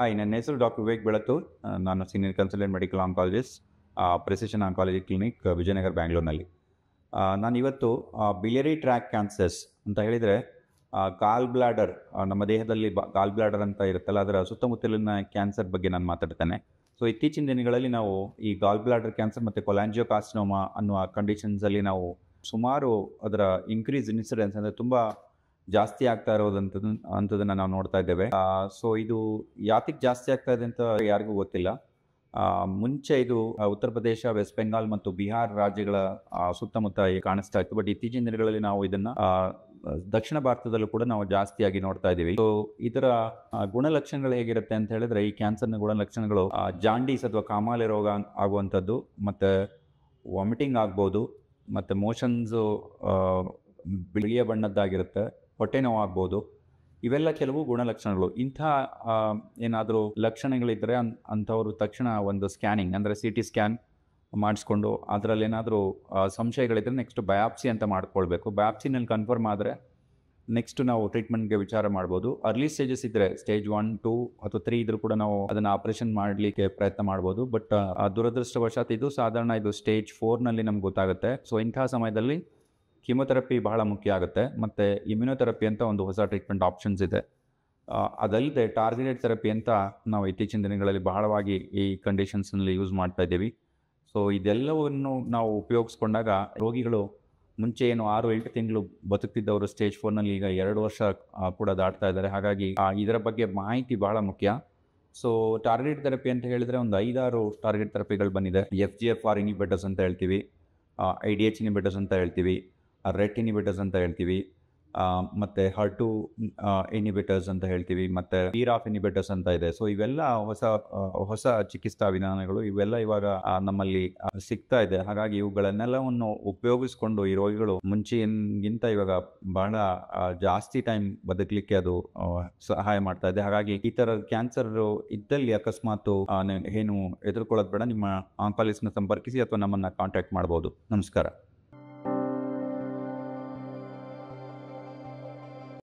Hi, ನನ್ನ ಹೆಸರು doctor Vivek Belattu. ನಾನು senior consultant medical oncologist, precision oncology clinic, Vijayanagara, ಬ್ಯಾಂಗ್ಳೂರಿನಲ್ಲಿ. ನಾನಿವತ್ತು ಬಿಲಿಯರಿ ಟ್ರ್ಯಾಕ್ ಕ್ಯಾನ್ಸರ್ಸ್ ಅಂತ ಹೇಳಿದರೆ ಗಾಲ್ ಬ್ಲಾಡರ್, ನಮ್ಮ ದೇಹದಲ್ಲಿ ಗಾಲ್ ಬ್ಲಾಡರ್ ಅಂತ ಇರುತ್ತಲ್ಲ, ಅದರ ಸುತ್ತಮುತ್ತಲಿನ ಕ್ಯಾನ್ಸರ್ ಬಗ್ಗೆ ನಾನು ಮಾತಾಡ್ತೇನೆ. ಸೊ ಇತ್ತೀಚಿನ ದಿನಗಳಲ್ಲಿ ನಾವು ಈ ಗಾಲ್ ಬ್ಲಾಡರ್ ಕ್ಯಾನ್ಸರ್ ಮತ್ತು ಕೊಲಾಂಜಿಯೋಕಾರ್ಸಿನೋಮಾ ಅನ್ನುವ ಕಂಡೀಷನ್ಸಲ್ಲಿ ನಾವು ಸುಮಾರು ಅದರ ಇನ್ಕ್ರೀಸ್ ಇನ್ಸಿಡೆನ್ಸ್ ಅಂದರೆ ತುಂಬ ಜಾಸ್ತಿ ಆಗ್ತಾ ಇರೋದಂಥದ್ದನ್ನು ನಾವು ನೋಡ್ತಾ ಇದ್ದೇವೆ. ಸೊ ಇದು ಯಾತಿಗೆ ಜಾಸ್ತಿ ಆಗ್ತಾ ಇದೆ ಅಂತ ಯಾರಿಗೂ ಗೊತ್ತಿಲ್ಲ. ಮುಂಚೆ ಇದು ಉತ್ತರ ಪ್ರದೇಶ, ವೆಸ್ಟ್ ಬೆಂಗಾಲ್ ಮತ್ತು ಬಿಹಾರ್ ರಾಜ್ಯಗಳ ಸುತ್ತಮುತ್ತ ಕಾಣಿಸ್ತಾ ಇತ್ತು. ಬಟ್ ಇತ್ತೀಚಿನ ದಿನಗಳಲ್ಲಿ ನಾವು ಇದನ್ನ ದಕ್ಷಿಣ ಭಾರತದಲ್ಲೂ ಕೂಡ ನಾವು ಜಾಸ್ತಿಯಾಗಿ ನೋಡ್ತಾ ಇದ್ದೀವಿ. ಸೊ ಇದರ ಗುಣಲಕ್ಷಣಗಳು ಹೇಗಿರುತ್ತೆ ಅಂತ ಹೇಳಿದ್ರೆ, ಈ ಕ್ಯಾನ್ಸರ್ನ ಗುಣಲಕ್ಷಣಗಳು ಜಾಂಡೀಸ್ ಅಥವಾ ಕಾಮಾಲೆ ರೋಗ ಆಗುವಂಥದ್ದು, ಮತ್ತು ವಾಮಿಟಿಂಗ್ ಆಗ್ಬೋದು, ಮತ್ತು ಮೋಷನ್ಸು ಬಿಳಿಯ ಬಣ್ಣದ್ದಾಗಿರುತ್ತೆ, ಹೊಟ್ಟೆ ನೋವು ಆಗ್ಬೋದು. ಇವೆಲ್ಲ ಕೆಲವು ಗುಣಲಕ್ಷಣಗಳು. ಇಂಥ ಏನಾದರೂ ಲಕ್ಷಣಗಳಿದ್ದರೆ ಅಂಥವರು ತಕ್ಷಣ ಒಂದು ಸ್ಕ್ಯಾನಿಂಗ್ ಅಂದರೆ CT ಸ್ಕ್ಯಾನ್ ಮಾಡಿಸ್ಕೊಂಡು ಅದರಲ್ಲಿ ಏನಾದರೂ ಸಂಶಯಗಳಿದ್ದರೆ ನೆಕ್ಸ್ಟ್ ಬಯಾಪ್ಸಿ ಅಂತ ಮಾಡ್ಕೊಳ್ಬೇಕು. ಬಯಾಪ್ಸಿನಲ್ಲಿ ಕನ್ಫರ್ಮ್ ಆದರೆ ನೆಕ್ಸ್ಟ್ ನಾವು ಟ್ರೀಟ್ಮೆಂಟ್ಗೆ ವಿಚಾರ ಮಾಡ್ಬೋದು. ಅರ್ಲಿ ಸ್ಟೇಜಸ್ ಇದ್ದರೆ ಸ್ಟೇಜ್ 1, 2 ಅಥವಾ 3 ಇದ್ರೂ ಕೂಡ ನಾವು ಅದನ್ನು ಆಪರೇಷನ್ ಮಾಡಲಿಕ್ಕೆ ಪ್ರಯತ್ನ ಮಾಡ್ಬೋದು. ಬಟ್ ದುರದೃಷ್ಟವಶಾತ್ ಇದು ಸಾಧಾರಣ ಇದು ಸ್ಟೇಜ್ 4ನಲ್ಲಿ ನಮ್ಗೆ ಗೊತ್ತಾಗುತ್ತೆ. ಸೊ ಇಂತಹ ಸಮಯದಲ್ಲಿ ಕೀಮೊಥೆರಪಿ ಬಹಳ ಮುಖ್ಯ ಆಗುತ್ತೆ. ಮತ್ತು ಇಮ್ಯುನೊಥೆರಪಿ ಅಂತ ಒಂದು ಹೊಸ ಟ್ರೀಟ್ಮೆಂಟ್ ಆಪ್ಷನ್ಸ್ ಇದೆ. ಅದಲ್ಲದೆ ಟಾರ್ಗೆಟೆಡ್ ಥೆರಪಿ ಅಂತ ನಾವು ಇತ್ತೀಚಿನ ದಿನಗಳಲ್ಲಿ ಬಹಳವಾಗಿ ಈ ಕಂಡೀಷನ್ಸ್ನಲ್ಲಿ ಯೂಸ್ ಮಾಡ್ತಾ ಇದ್ದೀವಿ. ಸೊ ಇದೆಲ್ಲವನ್ನು ನಾವು ಉಪಯೋಗಿಸ್ಕೊಂಡಾಗ ರೋಗಿಗಳು ಮುಂಚೆ ಏನು 6-8 ತಿಂಗಳು ಬದುಕ್ತಿದ್ದವರು ಸ್ಟೇಜ್ 4ನಲ್ಲಿ ಈಗ 2 ವರ್ಷ ಕೂಡ ದಾಟ್ತಾ ಇದ್ದಾರೆ. ಹಾಗಾಗಿ ಇದರ ಬಗ್ಗೆ ಮಾಹಿತಿ ಬಹಳ ಮುಖ್ಯ. ಸೊ ಟಾರ್ಗೆಟೆಡ್ ಥೆರಪಿ ಅಂತ ಹೇಳಿದರೆ ಒಂದು 5-6 ಟಾರ್ಗೆಟ್ ಥೆರಪಿಗಳು ಬಂದಿದೆ. FGFR ಇನಿಬಿಟರ್ಸ್ ಅಂತ ಹೇಳ್ತೀವಿ, IDH ಇನಿಬಿಟರ್ಸ್ ಅಂತ ಹೇಳ್ತೀವಿ, RET ಇನಿಬಿಟರ್ಸ್ ಅಂತ ಹೇಳ್ತೀವಿ, ಮತ್ತು HER2 ಇನಿಬಿಟರ್ಸ್ ಅಂತ ಹೇಳ್ತೀವಿ, ಮತ್ತು BRAF ಇನಿಬಿಟರ್ಸ್ ಅಂತ ಇದೆ. ಸೊ ಇವೆಲ್ಲ ಹೊಸ ಚಿಕಿತ್ಸಾ ವಿಧಾನಗಳು. ಇವೆಲ್ಲ ಇವಾಗ ನಮ್ಮಲ್ಲಿ ಸಿಗ್ತಾ ಇದೆ. ಹಾಗಾಗಿ ಇವುಗಳನ್ನೆಲ್ಲವನ್ನು ಉಪಯೋಗಿಸ್ಕೊಂಡು ಈ ರೋಗಿಗಳು ಮುಂಚೆಗಿಂತ ಇವಾಗ ಬಹಳ ಜಾಸ್ತಿ ಟೈಮ್ ಬದುಕಲಿಕ್ಕೆ ಅದು ಸಹಾಯ ಮಾಡ್ತಾ ಇದೆ. ಹಾಗಾಗಿ ಈ ಥರ ಕ್ಯಾನ್ಸರ್ ಇದ್ದಲ್ಲಿ ಅಕಸ್ಮಾತ್ ಏನು ಎದುರ್ಕೊಳ್ಳೋದು ಬೇಡ, ನಿಮ್ಮ ಆಂಕಾಲಜಿಸ್ಟ್ನ ಸಂಪರ್ಕಿಸಿ ಅಥವಾ ನಮ್ಮನ್ನು ಕಾಂಟ್ಯಾಕ್ಟ್ ಮಾಡ್ಬೋದು. ನಮಸ್ಕಾರ.